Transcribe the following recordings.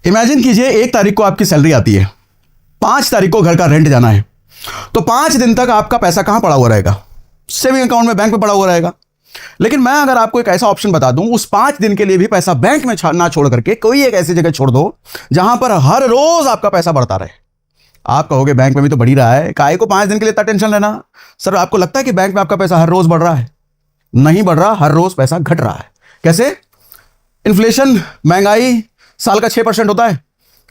Imagine कीजिए 1 तारीख को आपकी सैलरी आती है, 5 तारीख को घर का रेंट जाना है, तो 5 दिन तक आपका पैसा कहां पड़ा हुआ रहेगा? सेविंग अकाउंट में, बैंक में पड़ा हुआ रहेगा। लेकिन मैं अगर आपको एक ऐसा ऑप्शन बता दूं, उस 5 दिन के लिए भी पैसा बैंक में ना छोड़ करके कोई एक ऐसी जगह छोड़ दो जहां पर हर रोज आपका पैसा बढ़ता रहे। आप कहोगे बैंक में भी तो बढ़ ही रहा है, काहे को 5 दिन के लिए इतना टेंशन लेना? सर, आपको लगता है कि बैंक में आपका पैसा हर रोज बढ़ रहा है? नहीं बढ़ रहा, हर रोज पैसा घट रहा है। कैसे? इन्फ्लेशन, महंगाई साल का 6% होता है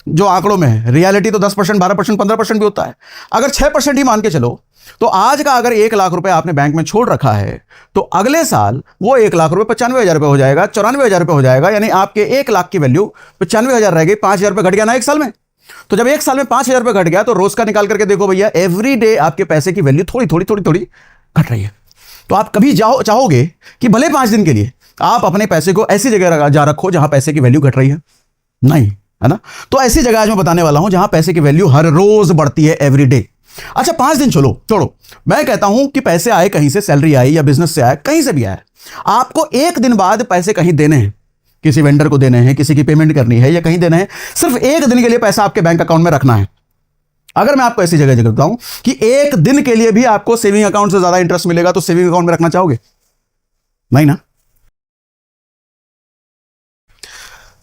जो आंकड़ों में है, रियलिटी तो 10%, 12%, 15% भी होता है। अगर 6% ही मान के चलो, तो आज का अगर 1 लाख रुपए आपने बैंक में छोड़ रखा है, तो अगले साल वो 1 लाख रुपए 95,000 रुपए हो जाएगा, 94,000 रुपए हो जाएगा। यानी आपके 1 लाख की वैल्यू 95,000 रह गई। 5,000 रुपए घट गया ना 1 साल में। तो जब 1 साल में 5,000 रुपए घट गया, तो रोज का निकाल करके देखो भैया, एवरी डे आपके पैसे की वैल्यू थोड़ी थोड़ी थोड़ी थोड़ी घट रही है। तो आप कभी चाहोगे कि भले 5 दिन के लिए आप अपने पैसे को ऐसी जगह जा रखो जहां पैसे की वैल्यू घट रही है? नहीं, है ना? तो ऐसी जगह आज मैं बताने वाला हूं जहां पैसे की वैल्यू हर रोज बढ़ती है, एवरी डे। अच्छा, 5 दिन छोड़ो, मैं कहता हूं कि पैसे आए कहीं से, सैलरी आई या बिजनेस से आए, कहीं से भी आए, आपको 1 दिन बाद पैसे कहीं देने हैं, किसी वेंडर को देने हैं, किसी की पेमेंट करनी है या कहीं देना है, सिर्फ 1 दिन के लिए पैसा आपके बैंक अकाउंट में रखना है। अगर मैं आपको ऐसी जगह बताऊं कि 1 दिन के लिए भी आपको सेविंग अकाउंट से ज्यादा इंटरेस्ट मिलेगा, तो सेविंग अकाउंट में रखना चाहोगे? नहीं ना?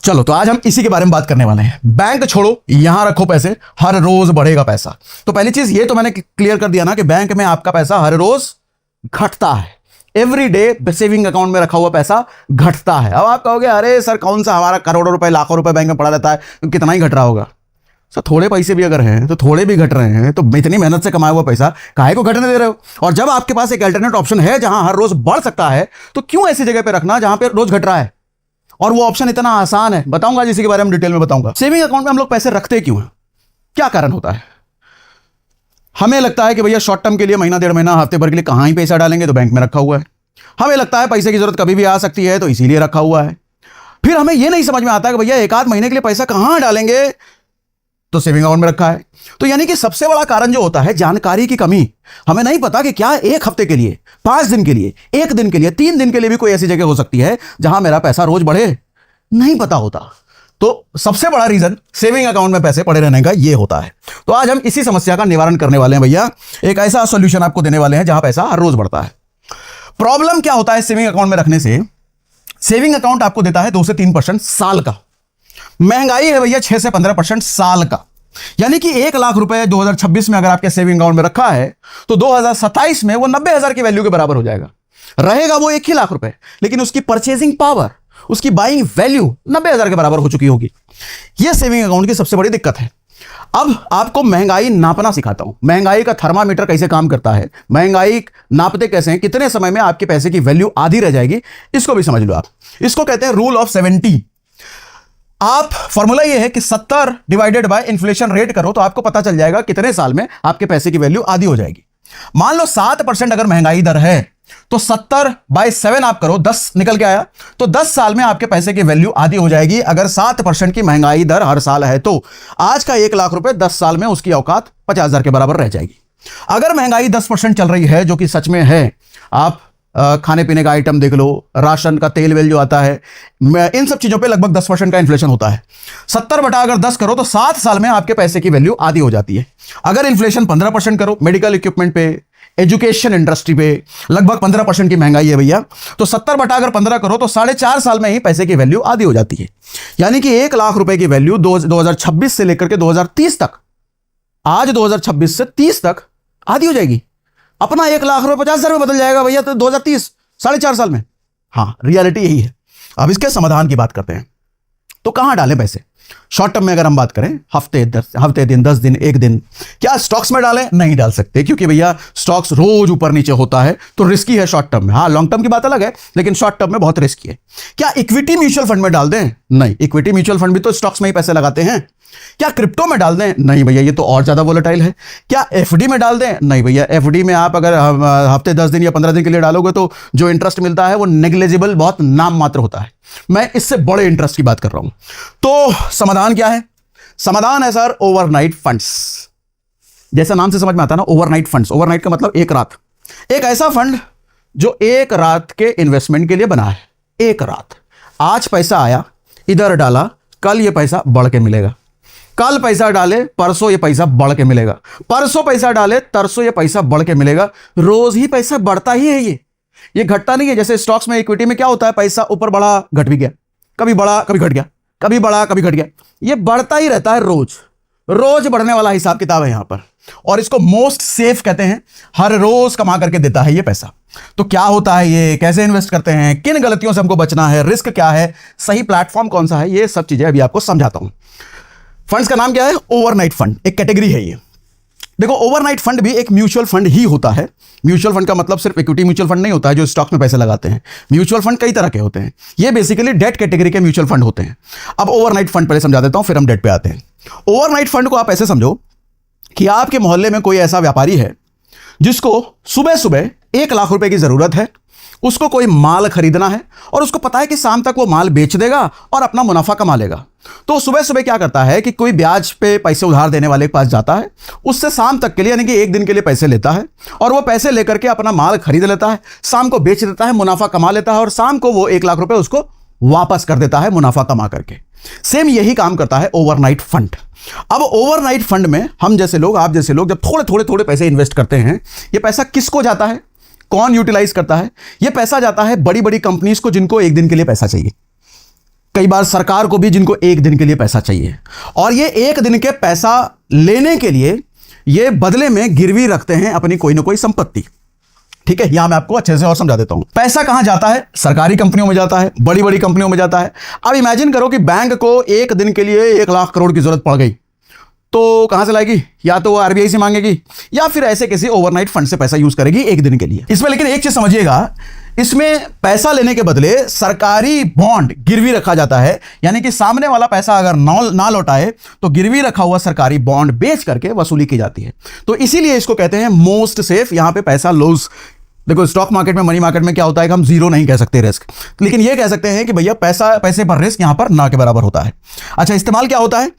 चलो, तो आज हम इसी के बारे में बात करने वाले हैं। बैंक छोड़ो, यहां रखो पैसे, हर रोज बढ़ेगा पैसा। तो पहली चीज ये तो मैंने क्लियर कर दिया ना कि बैंक में आपका पैसा हर रोज घटता है। एवरी डे सेविंग अकाउंट में रखा हुआ पैसा घटता है। अब आप कहोगे, अरे सर, कौन सा हमारा करोड़ों रुपए, लाखों रुपए बैंक में पड़ा रहता है, तो कितना ही घट रहा होगा? सर, थोड़े पैसे भी अगर हैं तो थोड़े भी घट रहे हैं, तो इतनी मेहनत से कमाया हुआ पैसा काहे को घटने दे रहे हो? और जब आपके पास एक अल्टरनेट ऑप्शन है जहां हर रोज बढ़ सकता है, तो क्यों ऐसी जगह पे रखना जहां पे रोज घट रहा है? और वो ऑप्शन इतना आसान है, बताऊंगा, जिसके बारे में डिटेल में बताऊंगा। सेविंग अकाउंट में हम लोग पैसे रखते क्यों हैं? क्या कारण होता है? हमें लगता है कि भैया शॉर्ट टर्म के लिए, महीना 1.5 महीना, हफ्ते भर के लिए कहां ही पैसा डालेंगे, तो बैंक में रखा हुआ है। हमें लगता है पैसे की जरूरत कभी भी आ सकती है, तो इसीलिए रखा हुआ है। फिर हमें यह नहीं समझ में आता कि भैया 1 आध महीने के लिए पैसा कहां डालेंगे, तो सेविंग अकाउंट में रखा है। तो यानी कि सबसे बड़ा कारण जो होता है, जानकारी की कमी। हमें नहीं पता कि क्या 1 हफ्ते के लिए, 5 दिन के लिए, 1 दिन के लिए, 3 दिन के लिए भी कोई ऐसी जगह हो सकती है जहां मेरा पैसा रोज बढ़े। नहीं पता होता। तो सबसे बड़ा रीजन सेविंग अकाउंट में पैसे पड़े रहने का ये होता है। तो आज हम इसी समस्या का निवारण करने वाले हैं भैया। एक ऐसा सॉल्यूशन आपको देने वाले हैं जहां पैसा हर रोज बढ़ता है। प्रॉब्लम क्या होता है सेविंग अकाउंट में रखने से? सेविंग अकाउंट आपको देता है 2 से 3% साल का। महंगाई है भैया 6 से 15% साल का। यानी कि 1 लाख रुपए 2026 में अगर आपके सेविंग अकाउंट में रखा है, तो 2027 में वो 90,000 की वैल्यू के बराबर हो जाएगा। रहेगा वो 1 ही लाख रुपए, लेकिन उसकी परचेजिंग पावर, उसकी बाइंग वैल्यू 90,000 के बराबर हो चुकी होगी। यह सेविंग अकाउंट की सबसे बड़ी दिक्कत है। अब आपको महंगाई नापना सिखाता हूं। महंगाई का थर्मामीटर कैसे काम करता है, महंगाई नापते कैसे हैं, कितने समय में आपके पैसे की वैल्यू आधी रह जाएगी, इसको भी समझ लो आप। इसको कहते हैं रूल ऑफ 70। आप फॉर्मूला ये है कि 70 डिवाइडेड बाय इन्फ्लेशन रेट करो, तो आपको पता चल जाएगा कितने साल में आपके पैसे की वैल्यू आधी हो जाएगी। मान लो 7% अगर महंगाई दर है, तो 70/7 आप करो, 10 निकल के आया, तो 10 साल में आपके पैसे की वैल्यू आधी हो जाएगी। अगर 7% की महंगाई दर हर साल है, तो आज का 1 लाख रुपए 10 साल में उसकी औकात 50,000 के बराबर रह जाएगी। अगर महंगाई 10% चल रही है, जो कि सच में है, आप खाने पीने का आइटम देख लो, राशन का तेल वेल जो आता है, इन सब चीजों पे लगभग 10% का इन्फ्लेशन होता है। 70 बटा अगर 10 करो, तो 7 साल में आपके पैसे की वैल्यू आधी हो जाती है। अगर इन्फ्लेशन 15% करो, मेडिकल इक्विपमेंट पे, एजुकेशन इंडस्ट्री पे लगभग 15% की महंगाई है भैया, तो 70 बटा अगर 15 करो, तो 4.5 साल में ही पैसे की वैल्यू आधी हो जाती है। यानी कि 1 लाख रुपए की वैल्यू 2026 से लेकर के 2030 तक, आज 2026 से 30 तक आधी हो जाएगी। अपना 1 लाख रुपए 50,000 में बदल जाएगा भैया, तो 2030, 4.5 साल में। हाँ, रियलिटी यही है। अब इसके समाधान की बात करते हैं। तो कहां डालें पैसे? शॉर्ट टर्म में अगर हम बात करें, हफ्ते दिन, 10 दिन, 1 दिन, क्या स्टॉक्स में डालें? नहीं डाल सकते, क्योंकि भैया स्टॉक्स रोज ऊपर नीचे होता है, तो रिस्की है शॉर्ट टर्म में। हाँ, लॉन्ग टर्म की बात अलग है, लेकिन शॉर्ट टर्म में बहुत रिस्की है। क्या इक्विटी म्यूचुअल फंड में डाल दें? नहीं, इक्विटी म्यूचुअल फंड भी तो स्टॉक्स में ही पैसे लगाते हैं। क्या क्रिप्टो में डाल दें? नहीं भैया, ये तो और ज्यादा वोलेटाइल है। क्या एफडी में डाल दें? नहीं भैया, एफडी में आप अगर हफ्ते 10 दिन या 15 दिन के लिए डालोगे, तो जो इंटरेस्ट मिलता है वो नेग्लिजिबल, बहुत नाम मात्र होता है। मैं इससे बड़े इंटरेस्ट की बात कर रहा हूं। तो समाधान क्या है? समाधान है सर, ओवरनाइट फंड्स। जैसा नाम से समझ में आता है ना, ओवरनाइट फंड्स। ओवरनाइट का मतलब 1 रात। एक ऐसा फंड जो 1 रात के इन्वेस्टमेंट के लिए बना है। 1 रात, आज पैसा आया, इधर डाला, कल ये पैसा बढ़ के मिलेगा, कल पैसा डाले परसों ये पैसा बढ़ के मिलेगा, परसों पैसा डाले तरसों ये पैसा बढ़ के मिलेगा। रोज ही पैसा बढ़ता ही है, ये घटता नहीं है। जैसे स्टॉक्स में, इक्विटी में क्या होता है, पैसा ऊपर बढ़ा घट भी गया, कभी बढ़ा कभी घट गया, कभी बढ़ा कभी घट गया, ये बढ़ता ही रहता है, रोज रोज बढ़ने वाला हिसाब किताब है यहां पर। और इसको मोस्ट सेफ कहते हैं, हर रोज कमा करके देता है ये पैसा। तो क्या होता है ये, कैसे इन्वेस्ट करते हैं, किन गलतियों से हमको बचना है, रिस्क क्या है, सही प्लेटफॉर्म कौन सा है, ये सब चीजें अभी आपको समझाता हूं। फंड्स का नाम क्या है, ओवरनाइट फंड, एक कैटेगरी है ये। देखो, ओवरनाइट फंड भी एक म्यूचुअल फंड ही होता है। म्यूचुअल फंड का मतलब सिर्फ इक्विटी म्यूचुअल फंड नहीं होता है जो स्टॉक्स में पैसे लगाते हैं। म्यूचुअल फंड कई तरह के होते हैं, ये बेसिकली डेट कैटेगरी के म्यूचुअल फंड होते हैं। अब ओवरनाइट फंड पहले समझा देता हूं, फिर हम डेट पे आते हैं। ओवरनाइट फंड को आप ऐसे समझो कि आपके मोहल्ले में कोई ऐसा व्यापारी है जिसको सुबह सुबह 1 लाख रुपए की जरूरत है, उसको कोई माल खरीदना है और उसको पता है कि शाम तक वो माल बेच देगा और अपना मुनाफा कमा लेगा। तो सुबह सुबह क्या करता है कि कोई ब्याज पे पैसे उधार देने वाले के पास जाता है, उससे शाम तक के लिए यानी कि 1 दिन के लिए पैसे लेता है और वो पैसे लेकर के अपना माल खरीद लेता है, शाम को बेच देता है, मुनाफा कमा लेता है और शाम को वो 1 लाख रुपए उसको वापस कर देता है मुनाफा कमा करके। सेम यही काम करता है ओवरनाइट फंड। अब ओवरनाइट फंड में हम जैसे लोग, आप जैसे लोग जब थोड़े थोड़े पैसे इन्वेस्ट करते हैं, ये पैसा किसको जाता है, कौन यूटिलाइज करता है, यह पैसा जाता है बड़ी बड़ी कंपनीज को जिनको 1 दिन के लिए पैसा चाहिए, कई बार सरकार को भी जिनको 1 दिन के लिए पैसा चाहिए। और ये 1 दिन के पैसा लेने के लिए ये बदले में गिरवी रखते हैं अपनी कोई ना कोई संपत्ति। ठीक है, यहां मैं आपको अच्छे से और समझा देता हूं। पैसा कहां जाता है, सरकारी कंपनियों में जाता है, बड़ी बड़ी कंपनियों में जाता है। अब इमेजिन करो कि बैंक को 1 दिन के लिए 1 लाख करोड़ की जरूरत पड़ गई, तो कहां से लाएगी, या तो वो आरबीआई से मांगेगी या फिर ऐसे किसी ओवरनाइट फंड से पैसा यूज करेगी 1 दिन के लिए। इसमें लेकिन एक चीज समझिएगा, इसमें पैसा लेने के बदले सरकारी बॉन्ड गिरवी रखा जाता है, यानी कि सामने वाला पैसा अगर ना लौटाए तो गिरवी रखा हुआ सरकारी बॉन्ड बेच करके वसूली की जाती है। तो इसीलिए इसको कहते हैं मोस्ट सेफ। यहां पे पैसा लूज, देखो स्टॉक मार्केट में, मनी मार्केट में क्या होता है कि हम जीरो नहीं कह सकते रिस्क, लेकिन यह कह सकते हैं कि भैया पैसे पर रिस्क यहां पर ना के बराबर होता है। अच्छा, इस्तेमाल क्या होता है,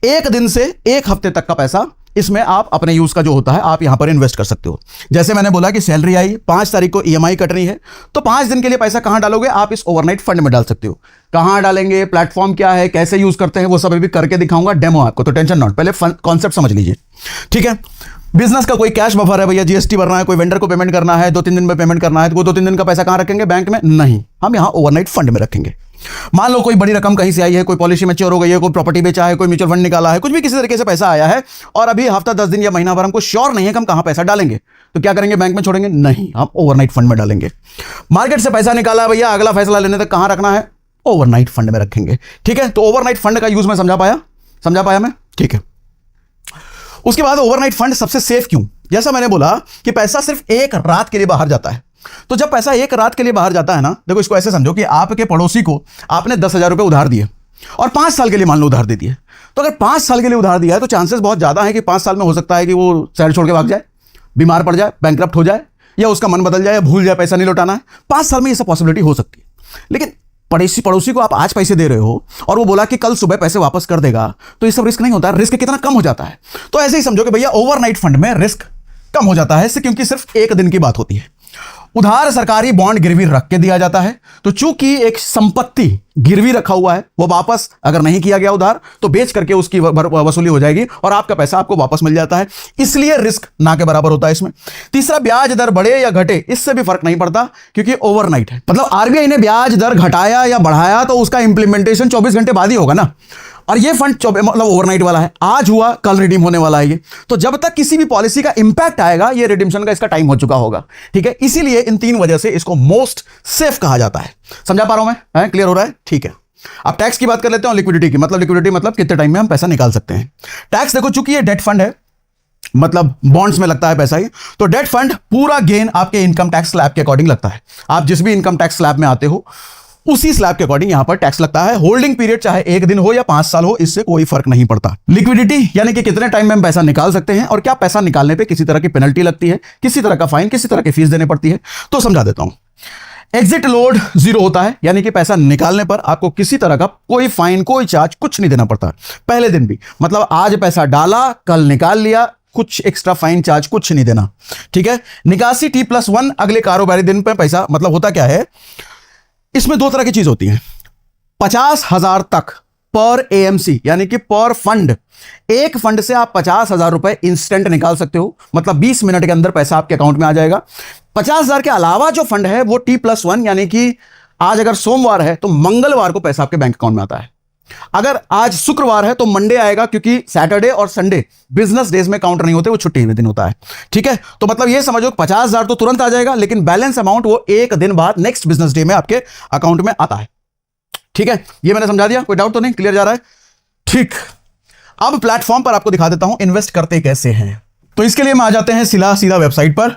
1 दिन से 1 हफ्ते तक का पैसा इसमें आप अपने यूज का जो होता है आप यहां पर इन्वेस्ट कर सकते हो। जैसे मैंने बोला कि सैलरी आई, 5 तारीख को ईएमआई कटनी है, तो 5 दिन के लिए पैसा कहां डालोगे, आप इस ओवरनाइट फंड में डाल सकते हो। कहां डालेंगे, प्लेटफॉर्म क्या है, कैसे यूज करते हैं, वो सब अभी करके दिखाऊंगा डेमो आपको, तो टेंशन नॉट, पहले कॉन्सेप्ट समझ लीजिए। ठीक है, बिजनेस का कोई कैश बफर है, भैया जीएसटी भरना है, कोई वेंडर को पेमेंट करना है, 2-3 दिन में पेमेंट करना है, तो वो 2-3 दिन का पैसा कहां रखेंगे, बैंक में नहीं, हम यहां ओवरनाइट फंड में रखेंगे। मान लो कोई बड़ी रकम कहीं से आई है, कोई पॉलिसी मैच्योर हो गई है, कोई प्रॉपर्टी बेचा है, कोई म्यूचुअल फंड निकाला है, कुछ भी किसी तरीके से पैसा आया है और अभी हफ्ता 10 दिन या महीना भर हमको श्योर नहीं है कि हम कहां पैसा डालेंगे, तो क्या करेंगे, बैंक में छोड़ेंगे नहीं, हम ओवरनाइट फंड में डालेंगे। मार्केट से पैसा निकाला भैया, अगला फैसला लेने तक कहां रखना है, ओवरनाइट फंड में रखेंगे। ठीक है, तो ओवरनाइट फंड का यूज मैं समझा पाया मैं, ठीक है। उसके बाद ओवरनाइट फंड सबसे सेफ क्यों, जैसा मैंने बोला कि पैसा सिर्फ 1 रात के लिए बाहर जाता है, तो जब पैसा 1 रात के लिए बाहर जाता है ना, देखो इसको ऐसे समझो कि आपके पड़ोसी को आपने 10,000 रुपए उधार दिए और 5 साल के लिए मान लो उधार दे दिए, तो अगर 5 साल के लिए उधार दिया है तो चांसेस बहुत ज्यादा है कि 5 साल में हो सकता है कि वो शहर छोड़ के भाग जाए, बीमार पड़ जाए, बैंकरप्ट हो जाए, या उसका मन बदल जाए, भूल जाए, पैसा नहीं लौटाना है। 5 साल में ये सब पॉसिबिलिटी हो सकती है। लेकिन पड़ोसी को आप आज पैसे दे रहे हो और वो बोला कि कल सुबह पैसे वापस कर देगा, तो ये सब रिस्क नहीं होता, रिस्क कितना कम हो जाता है। तो ऐसे ही समझो कि भैया ओवरनाइट फंड में रिस्क कम हो जाता है, इससे क्योंकि सिर्फ 1 दिन की बात होती है। उधार सरकारी बॉन्ड गिरवी रख के दिया जाता है, तो चूंकि एक संपत्ति गिरवी रखा हुआ है, वो वापस अगर नहीं किया गया उधार तो बेच करके उसकी वसूली हो जाएगी और आपका पैसा आपको वापस मिल जाता है, इसलिए रिस्क ना के बराबर होता है इसमें। तीसरा, ब्याज दर बढ़े या घटे इससे भी फर्क नहीं पड़ता क्योंकि ओवरनाइट है। मतलब आरबीआई ने ब्याज दर घटाया या बढ़ाया तो उसका इंप्लीमेंटेशन 24 घंटे बाद ही होगा ना, और ये फंड मतलब ओवरनाइट वाला है, आज हुआ कल रिडीम होने वाला है ये, तो जब तक किसी भी पॉलिसी का इंपैक्ट आएगा ये रिडीम्शन का इसका टाइम हो चुका होगा। ठीक है, इसीलिए इन 3 वजह से इसको मोस्ट सेफ कहा जाता है। समझा पा रहा हूं मैं, क्लियर हो रहा है? ठीक है, अब टैक्स की बात कर लेते हैं, लिक्विडिटी की। लिक्विडिटी मतलब कितने टाइम में हम पैसा निकाल सकते हैं। टैक्स देखो, चूंकि ये डेट फंड है, मतलब बॉन्ड्स में लगता है पैसा ही, तो डेट फंड पूरा गेन आपके इनकम टैक्स स्लैब के अकॉर्डिंग लगता है। आप जिस भी इनकम टैक्स स्लैब में आते हो उसी स्लैब के अकॉर्डिंग यहां पर टैक्स लगता है। होल्डिंग पीरियड चाहे 1 दिन हो या 5 साल हो, इससे कोई फर्क नहीं पड़ता। लिक्विडिटी यानी कि कितने टाइम में हम पैसा निकाल सकते हैं और क्या पैसा निकालने पे किसी तरह की पेनल्टी लगती है, किसी तरह का फाइन, किसी तरह की फीस देनी पड़ती है, तो समझा देता हूं। एग्जिट लोड 0 होता है, यानी कि पैसा निकालने पर आपको किसी तरह का कोई फाइन, कोई चार्ज, कुछ नहीं देना पड़ता पहले दिन भी। मतलब आज पैसा डाला, कल निकाल लिया, कुछ एक्स्ट्रा फाइन चार्ज कुछ नहीं देना। ठीक है, निकासी T+1 अगले कारोबारी दिन पर पैसा, मतलब होता क्या है, इसमें 2 तरह की चीज होती है। 50,000 तक पर एएमसी, यानी कि पर फंड। एक फंड से आप 50,000 रुपए इंस्टेंट निकाल सकते हो, मतलब 20 मिनट के अंदर पैसा आपके अकाउंट में आ जाएगा। 50,000 के अलावा जो फंड है वो T+1, यानी कि आज अगर सोमवार है तो मंगलवार को पैसा आपके बैंक अकाउंट में आता है। अगर आज शुक्रवार है तो मंडे आएगा, क्योंकि सैटरडे और संडे बिजनेस डेज में काउंट नहीं होते, वो छुट्टी में दिन होता है। ठीक है, तो मतलब ये समझो 50,000 तो तुरंत आ जाएगा, लेकिन बैलेंस अमाउंट वो एक दिन बाद नेक्स्ट बिजनेस डे में आपके अकाउंट में आता है। ठीक है, ये मैंने समझा दिया, कोई डाउट तो नहीं, क्लियर जा रहा है? ठीक, अब प्लेटफॉर्म पर आपको दिखा देता हूं इन्वेस्ट करते कैसे हैं। तो इसके लिए हम आ जाते हैं सीधा वेबसाइट पर।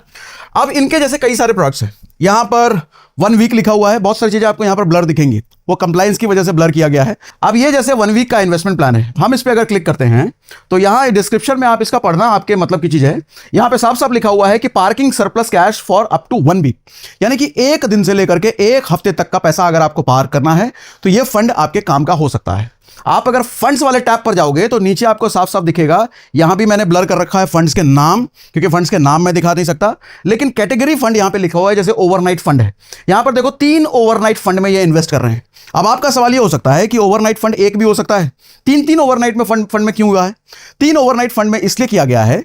अब इनके जैसे कई सारे प्रोडक्ट्स हैं, यहां पर 1 वीक लिखा हुआ है, बहुत सारी चीजें आपको यहां पर ब्लर दिखेंगी, वो कंप्लायंस की वजह से ब्लर किया गया है। अब ये जैसे 1 वीक का इन्वेस्टमेंट प्लान है, हम इस पे अगर क्लिक करते हैं तो यहां डिस्क्रिप्शन में आप इसका पढ़ना आपके मतलब की चीज है। यहां पे साफ साफ लिखा हुआ है कि parking surplus cash for up to 1 week, यानी कि एक दिन से लेकर के एक हफ्ते तक का पैसा अगर आपको पार्क करना है तो ये फंड आपके काम का हो सकता है। आप अगर फंड्स वाले टैब पर जाओगे तो नीचे आपको साफ साफ दिखेगा, यहां भी मैंने ब्लर कर रखा है फंड्स के नाम, क्योंकि फंड्स के नाम मैं दिखा नहीं सकता, लेकिन कैटेगरी फंड यहां पे लिखा हुआ है, जैसे ओवरनाइट फंड है। यहां पर देखो 3 ओवरनाइट फंड में ये इन्वेस्ट कर रहे हैं। अब आपका सवाल ये हो सकता है कि ओवरनाइट फंड एक भी हो सकता है, 3 ओवरनाइट में फंड में क्यों हुआ है? 3 ओवरनाइट फंड में इसलिए किया गया है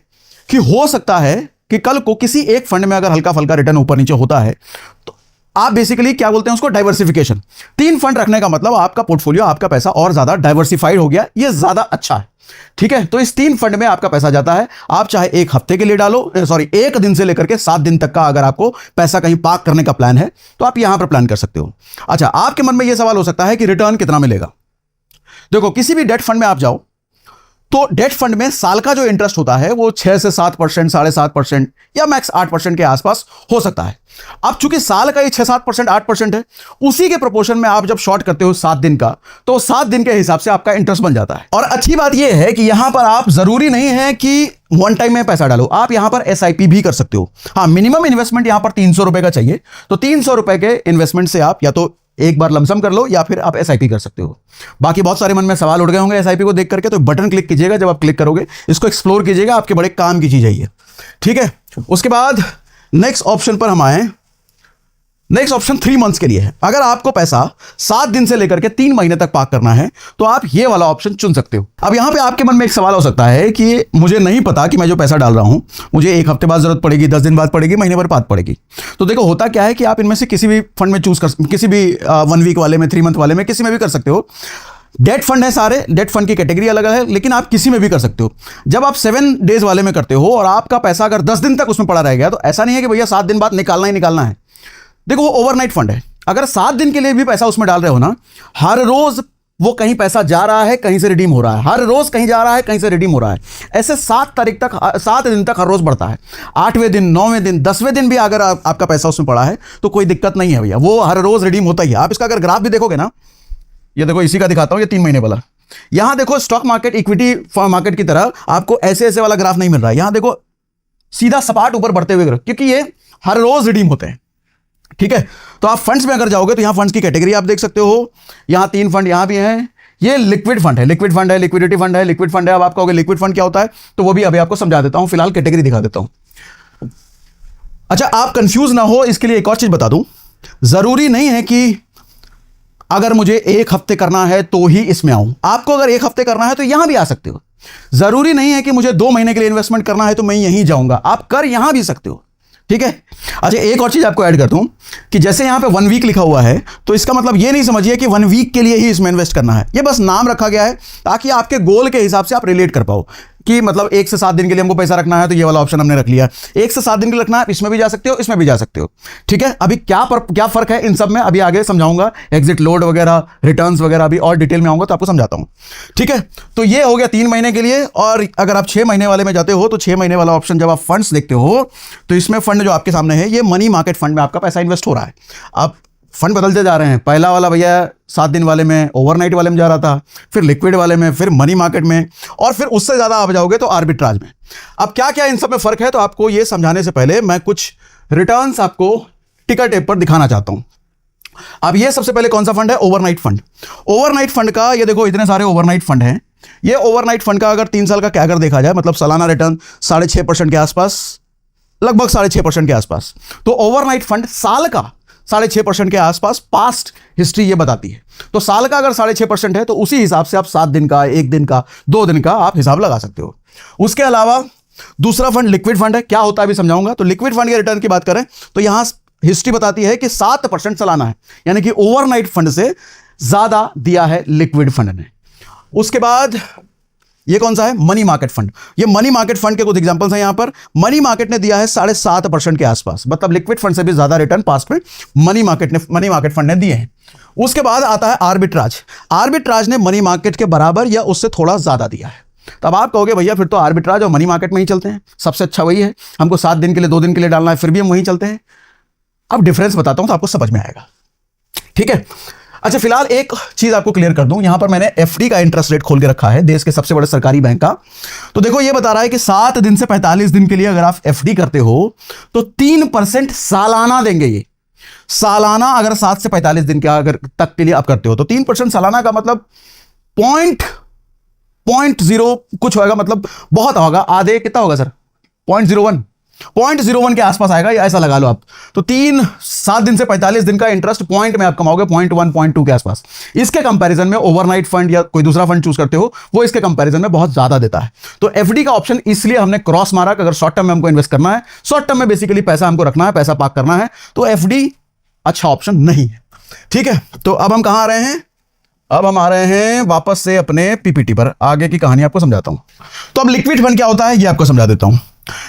कि हो सकता है कि कल को किसी एक फंड में अगर हल्का फल्का रिटर्न ऊपर नीचे होता है तो आप बेसिकली क्या बोलते हैं उसको, डाइवर्सिफिकेशन। 3 फंड रखने का मतलब आपका पोर्टफोलियो, आपका पैसा और ज्यादा डाइवर्सिफाइड हो गया, ये ज्यादा अच्छा है। ठीक है, तो इस 3 फंड में आपका पैसा जाता है। आप चाहे एक हफ्ते के लिए डालो, एक दिन से लेकर के 7 दिन तक का अगर आपको पैसा कहीं पार्क करने का प्लान है तो आप यहां पर प्लान कर सकते हो। अच्छा, आपके मन में यह सवाल हो सकता है कि रिटर्न कितना मिलेगा। देखो, किसी भी डेट फंड में आप जाओ तो डेट फंड में साल का जो इंटरेस्ट होता है वो 6 से 7%, 7.5% या मैक्स 8% के आसपास हो सकता है। अब चूंकि साल का ये 6-7%, 8% है, उसी के प्रोपोर्शन में आप जब शॉर्ट करते हो 7 दिन का, तो 7 दिन के हिसाब से आपका इंटरेस्ट बन जाता है। और अच्छी बात यह है कि यहां पर आप जरूरी नहीं है कि वन टाइम में पैसा डालो, आप यहां पर SIP भी कर सकते हो। हाँ, मिनिमम इन्वेस्टमेंट यहां पर 300 रुपए का चाहिए, तो 300 रुपए के इन्वेस्टमेंट से आप या तो एक बार लमसम कर लो या फिर आप SIP कर सकते हो। बाकी बहुत सारे मन में सवाल उठ गए होंगे SIP को देख करके, तो बटन क्लिक कीजिएगा, जब आप क्लिक करोगे इसको एक्सप्लोर कीजिएगा, आपके बड़े काम की चीज है ये। ठीक है, उसके बाद नेक्स्ट ऑप्शन पर हम आए। नेक्स्ट ऑप्शन 3 मंथ्स के लिए है। अगर आपको पैसा 7 दिन से लेकर के 3 महीने तक पार्क करना है तो आप ये वाला ऑप्शन चुन सकते हो। अब यहां पे आपके मन में एक सवाल हो सकता है कि मुझे नहीं पता कि मैं जो पैसा डाल रहा हूं मुझे एक हफ्ते बाद जरूरत पड़ेगी, 10 दिन बाद पड़ेगी, महीने भर बाद पड़ेगी। तो देखो, होता क्या है कि आप इनमें से किसी भी फंड में चूज कर, किसी भी 1 वीक वाले में, 3 मंथ वाले में, किसी में भी कर सकते हो। डेट फंड है सारे, डेट फंड की कैटेगरी अलग है, लेकिन आप किसी में भी कर सकते हो। जब आप 7 डेज वाले में करते हो और आपका पैसा अगर 10 दिन तक उसमें पड़ा रह गया, तो ऐसा नहीं है कि भैया 7 दिन बाद निकालना ही निकालना है। देखो, वो ओवरनाइट फंड है, अगर 7 दिन के लिए भी पैसा उसमें डाल रहे हो ना, हर रोज वो कहीं पैसा जा रहा है, कहीं से रिडीम हो रहा है, हर रोज कहीं जा रहा है, कहीं से रिडीम हो रहा है। ऐसे 7 तारीख तक, 7 दिन तक हर रोज बढ़ता है। 8वें दिन, 9वें दिन, 10वें दिन भी अगर आपका पैसा उसमें पड़ा है तो कोई दिक्कत नहीं है भैया, वो हर रोज रिडीम होता ही है। आप इसका अगर ग्राफ भी देखोगे ना, ये देखो, इसी का दिखाता हूं, ये 3 महीने वाला। यहां देखो, स्टॉक मार्केट, इक्विटी मार्केट की तरह आपको ऐसे ऐसे वाला ग्राफ नहीं मिल रहा है। यहां देखो, सीधा सपाट ऊपर बढ़ते हुए ग्राफ, क्योंकि ये हर रोज रिडीम होते हैं। ठीक है, तो आप फंड्स में अगर जाओगे तो यहां फंड्स की कैटेगरी आप देख सकते हो। यहां 3 फंड यहां भी हैं। ये लिक्विड फंड है, लिक्विड फंड है, लिक्विडिटी फंड है, लिक्विड फंड है। अब आप कहोगे लिक्विड फंड क्या होता है, तो वो भी अभी आपको समझा देता हूं, फिलहाल कैटेगरी दिखा देता हूं। अच्छा, आप कंफ्यूज ना हो इसके लिए एक और चीज बता दूं, जरूरी नहीं है कि अगर मुझे 1 हफ्ते करना है तो ही इसमें आऊं। आपको अगर 1 हफ्ते करना है तो यहां भी आ सकते हो। जरूरी नहीं है कि मुझे 2 महीने के लिए इन्वेस्टमेंट करना है तो मैं यहीं जाऊंगा, आप कर यहां भी सकते हो। ठीक है, अच्छा, एक और चीज आपको ऐड कर दूं कि जैसे यहां पे 1 वीक लिखा हुआ है, तो इसका मतलब ये नहीं समझिए कि 1 वीक के लिए ही इसमें इन्वेस्ट करना है। ये बस नाम रखा गया है ताकि आपके गोल के हिसाब से आप रिलेट कर पाओ कि मतलब 1 से 7 दिन के लिए हमको पैसा रखना है तो ये वाला ऑप्शन हमने रख लिया। 1 से 7 दिन के लिए रखना है, इसमें भी जा सकते हो, इसमें भी जा सकते हो। ठीक है, अभी क्या फर्क है इन सब में, अभी आगे समझाऊंगा। एग्जिट लोड वगैरह, रिटर्न्स वगैरह अभी और डिटेल में आऊंगा तो आपको समझाता हूं। ठीक है, तो ये हो गया 3 महीने के लिए। और अगर आप 6 महीने वाले में जाते हो तो 6 महीने वाला ऑप्शन जब आप फंड्स देखते हो तो इसमें फंड जो आपके सामने है, ये मनी मार्केट फंड में आपका पैसा इन्वेस्ट हो रहा है। अब फंड बदलते जा रहे हैं। पहला वाला भैया 7 दिन वाले में, ओवरनाइट वाले में जा रहा था, फिर लिक्विड वाले में, फिर मनी मार्केट में, और फिर उससे ज़्यादा आप जाओगे तो आर्बिट्राज में। अब क्या क्या इन सब में फ़र्क है, तो आपको ये समझाने से पहले मैं कुछ रिटर्न्स आपको टिकर टेप पर दिखाना चाहता हूँ। अब ये सबसे पहले कौन सा फंड है, ओवरनाइट फंड। ओवरनाइट फंड का ये देखो, इतने सारे ओवरनाइट फंड हैं। ये ओवरनाइट फंड का अगर 3 साल का क्या अगर देखा जाए, मतलब सालाना रिटर्न 6.5% के आसपास, लगभग 6.5% के आसपास। तो ओवरनाइट फंड 6.5% के आसपास पास्ट हिस्ट्री ये बताती है। तो साल का अगर 6.5% है तो उसी हिसाब से आप 7 दिन का, 1 दिन का, 2 दिन का आप हिसाब लगा सकते हो। उसके अलावा दूसरा फंड लिक्विड फंड है। क्या होता है अभी समझाऊंगा। तो लिक्विड फंड के रिटर्न की बात करें तो यहां हिस्ट्री बताती है कि 7% सालाना है, यानी कि ओवरनाइट फंड से ज्यादा दिया है लिक्विड फंड ने। उसके बाद ये कौन सा है? Money market fund. ये मनी मार्केट फंड के कुछ एग्जांपल्स हैं यहां पर। मनी मार्केट ने दिया है 7.5% के आसपास, मतलब लिक्विड फंड से भी ज्यादा रिटर्न पास्ट में मनी मार्केट फंड ने दिए हैं। उसके बाद आता है आर्बिट्राज। आर्बिट्राज ने मनी मार्केट के बराबर या उससे थोड़ा ज्यादा दिया है। तब आप कहोगे भैया फिर तो आर्बिट्राज और मनी मार्केट में ही चलते हैं, सबसे अच्छा वही है, हमको 7 दिन के लिए 2 दिन के लिए डालना है, फिर भी हम वहीं चलते हैं। अब डिफरेंस बताता हूं तो आपको समझ में आएगा, ठीक है। अच्छा, फिलहाल एक चीज आपको क्लियर कर दूं, यहां पर मैंने एफडी का इंटरेस्ट रेट खोल के रखा है, देश के सबसे बड़े सरकारी बैंक का। तो देखो ये बता रहा है कि 7 दिन से 45 दिन के लिए अगर आप एफडी करते हो तो 3% सालाना देंगे। ये सालाना अगर 7 से 45 दिन के अगर तक के लिए आप करते हो तो 3% सालाना का मतलब 0.0 कुछ होगा, मतलब बहुत होगा, आधे कितना होगा सर? 0.01 के आसपास आएगा, या ऐसा लगा लो आप। तो 7 दिन से 45 दिन का इंटरेस्ट पॉइंट में आप कमाओगे 0.1 0.2 के आसपास। इसके कंपैरिजन में ओवरनाइट फंड या कोई दूसरा फंड चूज करते हो वो इसके कंपैरिजन में बहुत ज्यादा देता है। तो एफडी का ऑप्शन इसलिए हमने क्रॉस मारा कि अगर शॉर्ट टर्म में हमको इन्वेस्ट करना है, शॉर्ट टर्म में बेसिकली पैसा हमको रखना है, पैसा पार्क करना है, तो एफडी अच्छा ऑप्शन नहीं है, ठीक है। तो अब हम कहां आ रहे हैं? अब हम आ रहे हैं वापस से अपने पीपीटी पर, आगे की कहानी आपको समझाता हूं। तो अब लिक्विड फंड क्या होता है ये आपको समझा देता हूं।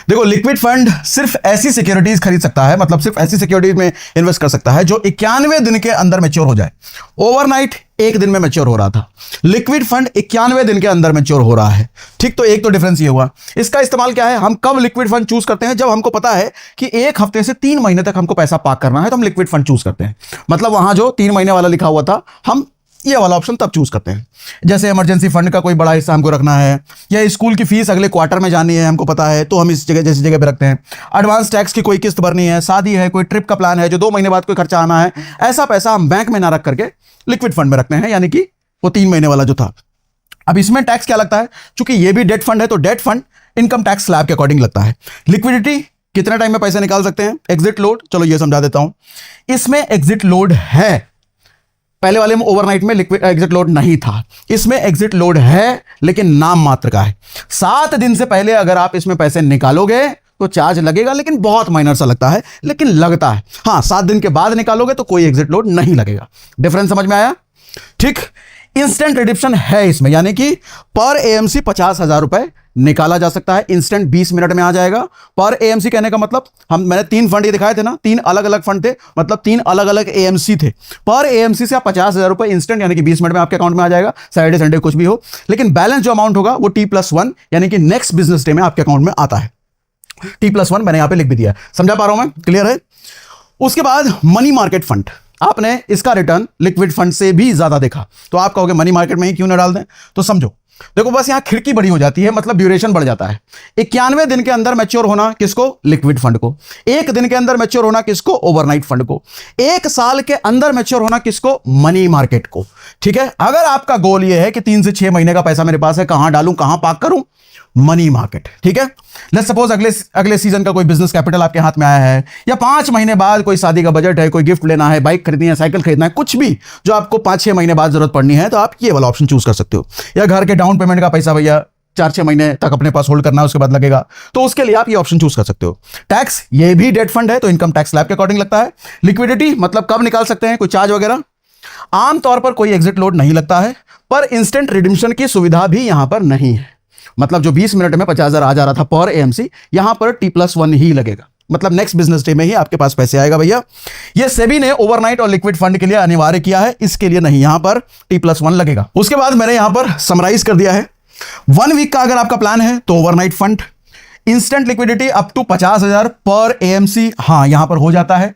देखो, लिक्विड फंड सिर्फ ऐसी सिक्योरिटीज खरीद सकता है, मतलब सिर्फ ऐसी सिक्योरिटीज में इन्वेस्ट कर सकता है जो 91 दिन के अंदर मैच्योर हो जाए। ओवरनाइट 1 दिन में मैच्योर हो रहा था, लिक्विड फंड 91 दिन के अंदर मैच्योर हो रहा है, ठीक। तो एक तो डिफरेंस ये हुआ। इसका इस्तेमाल क्या है? हम कब लिक्विड फंड चूज करते हैं? जब हमको पता है कि 1 हफ्ते से 3 महीने तक हमको पैसा पार्क करना है तो हम लिक्विड फंड चूज करते हैं। मतलब वहां जो 3 महीने वाला लिखा हुआ था, हम ये वाला ऑप्शन तब चूज करते हैं। जैसे इमरजेंसी फंड का कोई बड़ा हिस्सा हमको रखना है, या स्कूल की फीस अगले क्वार्टर में जानी है, हमको पता है, तो हम इस जगह जैसी जगह पे रखते हैं। एडवांस टैक्स की कोई किस्त भरनी है, शादी है, कोई ट्रिप का प्लान है जो 2 महीने बाद कोई खर्चा आना है, ऐसा पैसा हम बैंक में ना रख करके लिक्विड फंड में रखते हैं, यानी कि वो 3 महीने वाला जो था। अब इसमें टैक्स क्या लगता है? चूंकि ये भी डेट फंड है तो debt fund income tax slab के अकॉर्डिंग लगता है। लिक्विडिटी कितने टाइम में पैसे निकाल सकते हैं? एग्जिट लोड, चलो ये समझा देता हूं। इसमें एग्जिट लोड है, पहले वाले में ओवरनाइट में लिक्विड एग्जिट लोड नहीं था, इसमें एग्जिट लोड है लेकिन नाम मात्र का है। 7 दिन से पहले अगर आप इसमें पैसे निकालोगे तो चार्ज लगेगा, लेकिन बहुत माइनर सा लगता है, लेकिन लगता है। हाँ, 7 दिन के बाद निकालोगे तो कोई एग्जिट लोड नहीं लगेगा। डिफरेंस समझ में आया? ठीक। इंस्टेंट रिडिप्शन है इसमें, यानी कि पर एएमसी 50,000 रुपए निकाला जा सकता है, इंस्टेंट 20 मिनट में आ जाएगा। पर एएमसी कहने का मतलब, मैंने 3 फंड ये दिखाए थे ना, 3 अलग अलग फंड थे, मतलब 3 अलग अलग एएमसी थे। पर एएमसी से आप 50,000 रुपए इंस्टेंट यानी कि 20 मिनट में आपके अकाउंट में आ जाएगा, सैटरडे संडे कुछ भी हो। लेकिन बैलेंस जो अमाउंट होगा वो T+1 यानी कि नेक्स्ट बिजनेस डे में आपके अकाउंट में आता है। T+1 मैंने यहां पे लिख भी दिया है, समझा पा रहा हूं मैं? क्लियर है? उसके बाद मनी मार्केट फंड, आपने इसका रिटर्न लिक्विड फंड से भी ज्यादा देखा, तो आप कहोगे मनी मार्केट में ही क्यों ना डाल दें? तो समझो, देखो बस यहां खिड़की बड़ी हो जाती है, मतलब ड्यूरेशन बढ़ जाता है। 91 दिन के अंदर मैच्योर होना किसको? लिक्विड फंड को। 1 दिन के अंदर मैच्योर होना किसको? ओवरनाइट फंड को। 1 साल के अंदर मैच्योर होना किसको? मनी मार्केट को। ठीक है, अगर आपका गोल यह है कि 3 से 6 महीने का पैसा मेरे पास है, कहां डालूं, कहां पार्क करूं? Money market. ठीक है, लेट्स सपोज अगले सीजन का कोई बिजनेस कैपिटल आपके हाथ में आया है, या 5 महीने बाद कोई शादी का बजट है, कोई गिफ्ट लेना है, बाइक खरीदनी है, साइकिल खरीदना है, कुछ भी जो आपको 5-6 महीने बाद जरूरत पड़नी है, तो आप ये वाला ऑप्शन चूज कर सकते हो। या घर के डाउन पेमेंट का पैसा भैया 4-6 महीने तक अपने पास होल्ड करना है, उसके बाद लगेगा, तो उसके लिए आप ये ऑप्शन चूज कर सकते हो। टैक्स, ये भी डेट फंड है तो इनकम टैक्स स्लैब के अकॉर्डिंग लगता है। लिक्विडिटी मतलब कब निकाल सकते हैं, कोई चार्ज वगैरह, आमतौर पर कोई एग्जिट लोड नहीं लगता है, पर इंस्टेंट रिडिम्पशन की सुविधा भी यहां पर नहीं है। मतलब जो 20 मिनट में 50,000 आ जा रहा था पर एएमसी, यहां पर T+1 ही लगेगा, मतलब नेक्स्ट बिजनेस डे में ही आपके पास पैसे आएगा भैया। ये सेबी ने ओवरनाइट और लिक्विड फंड के लिए अनिवार्य किया है, इसके लिए नहीं, यहां पर T+1 लगेगा। उसके बाद मैंने यहां पर समराइज कर दिया है। 1 वीक का अगर आपका प्लान है तो overnight fund, instant liquidity up to 50,000 पर एएमसी, हाँ यहां पर हो जाता है।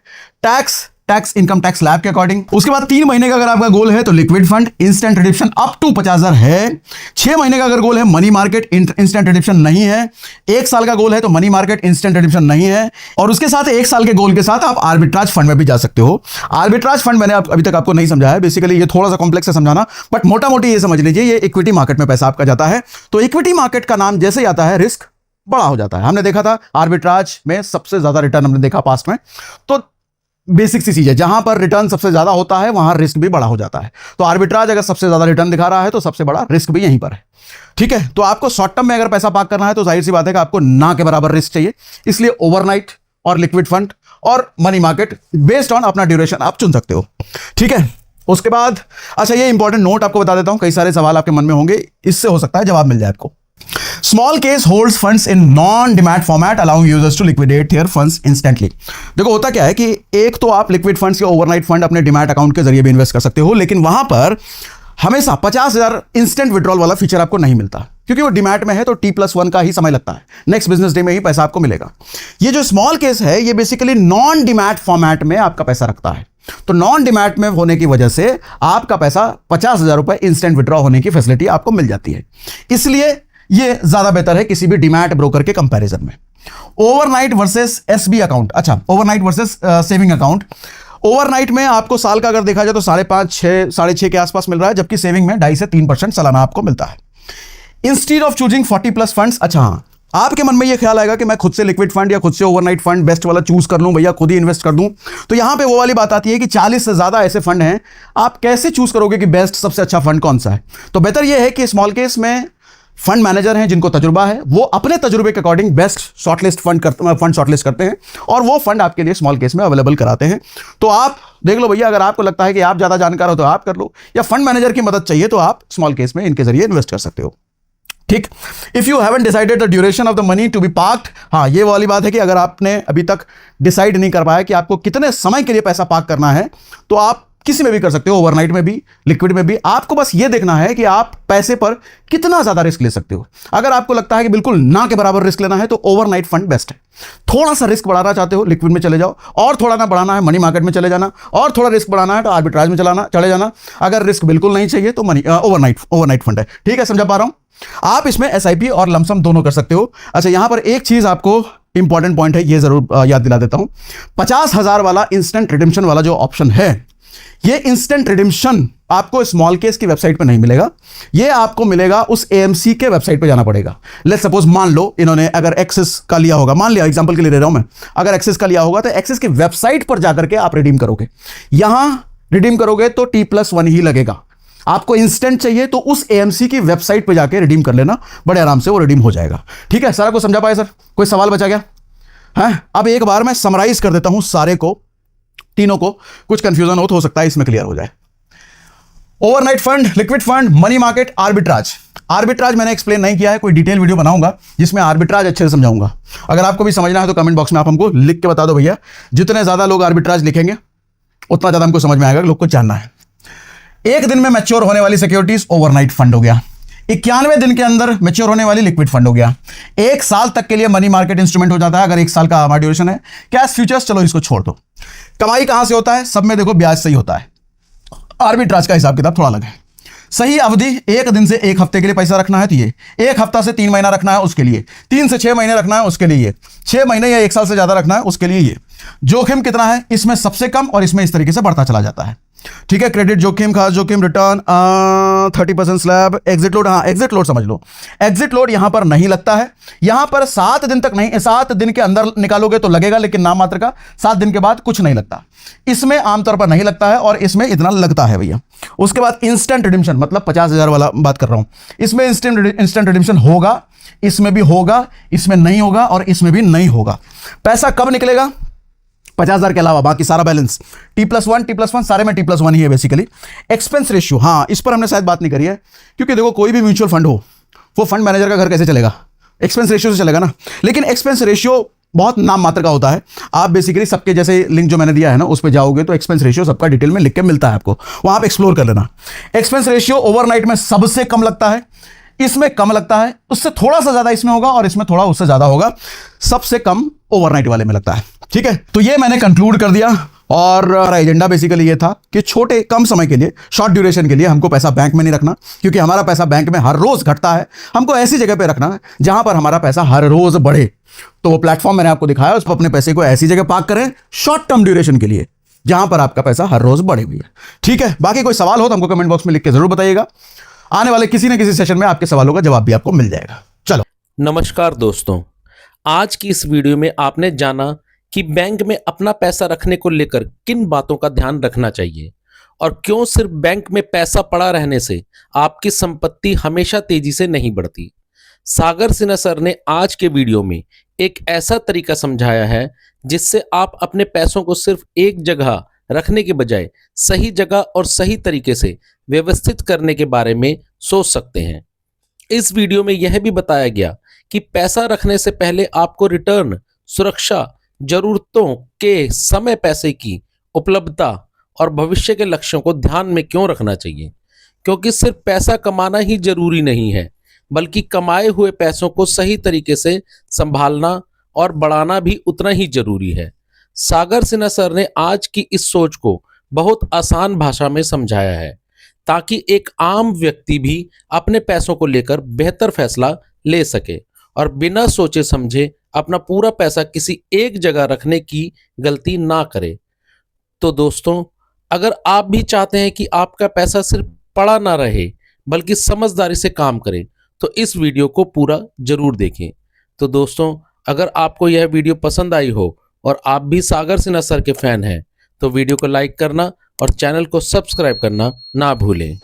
टैक्स इनकम टैक्स स्लैब के अकॉर्डिंग। उसके बाद 3 महीने का अगर आपका गोल है तो liquid fund, instant redemption up to 50,000 है। 6 महीने का अगर गोल है मनी मार्केट, इंस्टेंट रिडिप्शन नहीं है। 1 साल का गोल है तो मनी मार्केट, इंस्टेंट रिडिप्शन नहीं है। और उसके साथ 1 साल के गोल के साथ आप आर्बिट्राज फंड में भी जा सकते हो। आर्बिट्राज फंड मैंने अभी तक आपको नहीं समझाया, बेसिकली ये थोड़ा सा कॉम्प्लेक्स है समझाना, बट मोटा मोटी ये समझ लीजिए, ये इक्विटी मार्केट में पैसा आपका जाता है। तो इक्विटी मार्केट का नाम जैसे ही आता है रिस्क बड़ा हो जाता है। हमने देखा था आर्बिट्राज में सबसे ज्यादा रिटर्न हमने देखा पास्ट में। तो बेसिक सी चीज है, जहां पर रिटर्न सबसे ज्यादा होता है वहां रिस्क भी बड़ा हो जाता है। तो आर्बिट्राज अगर सबसे ज्यादा रिटर्न दिखा रहा है तो सबसे बड़ा रिस्क भी यहीं पर है। ठीक है, तो आपको शॉर्ट टर्म में अगर पैसा पार्क करना है तो जाहिर सी बात है कि आपको ना के बराबर रिस्क चाहिए, इसलिए ओवरनाइट और लिक्विड फंड और मनी मार्केट बेस्ड ऑन अपना ड्यूरेशन आप चुन सकते हो। ठीक है, उसके बाद अच्छा ये इंपॉर्टेंट नोट आपको बता देता हूं, कई सारे सवाल आपके मन में होंगे, इससे हो सकता है जवाब मिल जाए आपको। Small case holds funds in non demat format allowing users to liquidate their funds instantly. देखो होता क्या है कि एक तो आप लिक्विड फंड्स या ओवरनाइट फंड अपने डिमैट अकाउंट के जरिए भी इन्वेस्ट कर सकते हो, लेकिन वहां पर हमेशा 50,000 इंस्टेंट विड्रॉल वाला फीचर आपको नहीं मिलता, क्योंकि वो डिमैट में है तो T+1 का ही समय लगता है, नेक्स्ट बिजनेस डे में ही पैसा आपको मिलेगा। ये जो स्मॉल केस है ये बेसिकली नॉन डिमैट फॉर्मेट में आपका पैसा रखता है, तो नॉन डिमैट में होने की वजह से आपका पैसा 50,000 रुपए इंस्टेंट विड्रॉ होने की फैसिलिटी आपको मिल जाती है, इसलिए ये ज्यादा बेहतर है किसी भी डिमैट ब्रोकर के कंपैरिजन में। ओवरनाइट वर्सेस एसबी अकाउंट, अच्छा overnight versus saving account. Overnight में आपको साल का अगर देखा जाए तो 5.5 6.5 के आसपास मिल रहा है, जबकि सेविंग में 2.5 से 3% सालाना आपको मिलता है। इंस्टीड ऑफ चूजिंग 40+ फंड्स, अच्छा हाँ आपके मन में ये ख्याल आएगा कि मैं खुद से लिक्विड फंड या खुद से ओवरनाइट फंड बेस्ट वाला चूज कर लूं, भैया खुद ही इन्वेस्ट कर दूं, तो यहां पे वो वाली बात आती है कि 40 से ज्यादा ऐसे फंड हैं, आप कैसे चूज करोगे कि बेस्ट सबसे अच्छा फंड कौन सा है। तो बेहतर ये है कि स्मॉल केस में फंड मैनेजर हैं जिनको तजुर्बा है, वो अपने तजुर्बे के according best shortlist fund shortlist करते हैं और वो फंड आपके लिए स्मॉल केस में अवेलेबल कराते हैं। तो आप देख लो भैया, अगर आपको लगता है कि आप ज्यादा जानकार हो तो आप कर लो, या फंड मैनेजर की मदद चाहिए तो आप स्मॉल केस में इनके जरिए इन्वेस्ट कर सकते हो। ठीक, if you haven't decided the duration of the money to be parked, हाँ ये वाली बात है कि अगर आपने अभी तक डिसाइड नहीं कर पाया कि आपको कितने समय के लिए पैसा पार्क करना है, तो आप किसी में भी कर सकते हो, ओवरनाइट में भी लिक्विड में भी। आपको बस ये देखना है कि आप पैसे पर कितना ज्यादा रिस्क ले सकते हो। अगर आपको लगता है कि बिल्कुल ना के बराबर रिस्क लेना है तो ओवरनाइट फंड बेस्ट है। थोड़ा सा रिस्क बढ़ाना चाहते हो लिक्विड में चले जाओ, और थोड़ा ना बढ़ाना है मनी मार्केट में चले जाना, और थोड़ा रिस्क बढ़ाना है तो आर्बिट्राज में चले जाना। अगर रिस्क बिल्कुल नहीं चाहिए तो ओवरनाइट फंड है। ठीक है, समझा पा रहा हूं। आप इसमें SIP और लमसम दोनों कर सकते हो। अच्छा यहां पर एक चीज आपको इंपॉर्टेंट पॉइंट है, ये जरूर याद दिला देता हूं, 50,000 वाला इंस्टेंट रिडेम्पशन वाला जो ऑप्शन है, ये इंस्टेंट रिडेम्पशन आपको स्मॉल केस की वेबसाइट पे नहीं मिलेगा, ये आपको मिलेगा उस AMC के वेबसाइट पे जाना पड़ेगा। लेट्स सपोज मान लो इन्होंने अगर एक्सिस का लिया होगा, मान लिया एग्जांपल के लिए ले रहा हूं मैं, अगर एक्सिस का लिया होगा तो एक्सिस की वेबसाइट पर जाकर के आप रिडीम करोगे। यहां रिडीम करोगे तो T+1 ही लगेगा। आपको इंस्टेंट चाहिए तो उस AMC की वेबसाइट पर जाकर रिडीम कर लेना, बड़े आराम से वो रिडीम हो जाएगा। ठीक है, सारा कुछ समझा पाए सर? कोई सवाल बचा गया है? अब एक बार मैं समराइज कर देता हूं सारे को, तीनों को, कुछ कंफ्यूजन हो तो हो सकता है इसमें क्लियर हो जाए। Overnight fund, liquid fund, money market, arbitrage. Arbitrage मैंने एक्सप्लेन नहीं किया है, कोई डिटेल वीडियो बनाऊंगा जिसमें आर्बिट्राज अच्छे से समझाऊंगा। अगर आपको भी समझना है तो कमेंट बॉक्स में आप हमको लिख के बता दो भैया, जितने ज्यादा लोग आर्बिट्राज लिखेंगे उतना ज्यादा हमको समझ में आएगा, लोग को जानना है। एक दिन में मैच्योर होने वाली सिक्योरिटीज ओवरनाइट फंड हो गया, 91 दिन के अंदर मैच्योर होने वाली लिक्विड फंड हो गया, 1 साल तक के लिए मनी मार्केट इंस्ट्रूमेंट हो जाता है अगर 1 साल का हमारा ड्यूरेशन है। कैश फ्यूचर्स चलो इसको छोड़ दो। कमाई कहां से होता है? सब में देखो ब्याज से ही होता है। आर्बिट्राज का हिसाब किताब थोड़ा अलग है। सही अवधि 1 दिन से 1 हफ्ते के लिए पैसा रखना है तो ये, 1 हफ्ता से 3 महीना रखना है उसके लिए, 3 से 6 महीने रखना है उसके लिए, 6 महीने या 1 साल से ज्यादा रखना है उसके लिए ये। जोखिम कितना है? इसमें सबसे कम और इसमें इस तरीके से बढ़ता चला जाता है। ठीक है, क्रेडिट जोखिम, खास जोखिम, रिटर्न 30% स्लैब, एग्जिट लोड, हाँ एग्जिट लोड समझ लो, एग्जिट लोड यहां पर नहीं लगता है। यहां पर 7 दिन तक नहीं, 7 दिन के अंदर निकालोगे तो लगेगा, लेकिन नाम मात्र का, 7 दिन के बाद कुछ नहीं लगता। इसमें आमतौर पर नहीं लगता है और इसमें इतना लगता है भैया। उसके बाद इंस्टेंट रिडेम्पशन, मतलब 50,000 वाला बात कर रहा हूं, इसमें इंस्टेंट रिडेम्पशन होगा, इसमें भी होगा, इसमें नहीं होगा और इसमें भी नहीं होगा। पैसा कब निकलेगा? 50,000 के अलावा बाकी सारा बैलेंस T+1 सारे में T+1 ही है बेसिकली। एक्सपेंस रेशियो, हाँ इस पर हमने शायद बात नहीं करी है, क्योंकि देखो कोई भी म्यूचुअल फंड हो, वो फंड मैनेजर का घर कैसे चलेगा? एक्सपेंस रेशियो से चलेगा ना। लेकिन एक्सपेंस रेशियो बहुत नाम मात्र का होता है। आप बेसिकली सबके जैसे लिंक जो मैंने दिया है ना उस पर जाओगे तो एक्सपेंस रेशियो सबका डिटेल में लिख के मिलता है आपको, वहां आप एक्सप्लोर कर लेना। एक्सपेंस रेशियो ओवरनाइट में सबसे कम लगता है, इसमें कम लगता है, उससे थोड़ा सा ज्यादा इसमें होगा और इसमें थोड़ा उससे ज्यादा होगा, सबसे कम ओवरनाइट वाले में लगता है। ठीक है, तो ये मैंने कंक्लूड कर दिया और हमारा एजेंडा बेसिकली ये था कि छोटे कम समय के लिए, शॉर्ट ड्यूरेशन के लिए हमको पैसा बैंक में नहीं रखना, क्योंकि हमारा पैसा बैंक में हर रोज घटता है। हमको ऐसी जगह पे रखना है जहां पर हमारा पैसा हर रोज बढ़े। तो वो प्लेटफॉर्म मैंने आपको दिखाया, उस पर अपने पैसे को ऐसी जगह पार्क करें शॉर्ट टर्म ड्यूरेशन के लिए जहां पर आपका पैसा हर रोज बढ़े हुई है। ठीक है, बाकी कोई सवाल हो तो हमको कमेंट बॉक्स में लिख के जरूर बताइएगा। आने वाले किसी न किसी सेशन में आपके सवालों का जवाब भी आपको मिल जाएगा। चलो, नमस्कार दोस्तों, आज की इस वीडियो में आपने जाना कि बैंक में अपना पैसा रखने को लेकर किन बातों का ध्यान रखना चाहिए और क्यों सिर्फ बैंक में पैसा पड़ा रहने से आपकी संपत्ति हमेशा तेजी से नहीं बढ़ती। सागर सिन्हा सर ने आज के वीडियो में एक ऐसा तरीका समझाया है जिससे आप अपने पैसों को सिर्फ एक जगह रखने के बजाय सही जगह और सही तरीके से व्यवस्थित करने के बारे में सोच सकते हैं। इस वीडियो में यह भी बताया गया कि पैसा रखने से पहले आपको रिटर्न, सुरक्षा, जरूरतों के समय पैसे की उपलब्धता और भविष्य के लक्ष्यों को ध्यान में क्यों रखना चाहिए, क्योंकि सिर्फ पैसा कमाना ही जरूरी नहीं है, बल्कि कमाए हुए पैसों को सही तरीके से संभालना और बढ़ाना भी उतना ही जरूरी है। सागर सिन्हा सर ने आज की इस सोच को बहुत आसान भाषा में समझाया है ताकि एक आम व्यक्ति भी अपने पैसों को लेकर बेहतर फैसला ले सके और बिना सोचे समझे अपना पूरा पैसा किसी एक जगह रखने की गलती ना करे। तो दोस्तों, अगर आप भी चाहते हैं कि आपका पैसा सिर्फ पड़ा ना रहे बल्कि समझदारी से काम करे तो इस वीडियो को पूरा जरूर देखें। तो दोस्तों, अगर आपको यह वीडियो पसंद आई हो और आप भी सागर सिन्हा सर के फैन हैं तो वीडियो को लाइक करना और चैनल को सब्सक्राइब करना ना भूलें।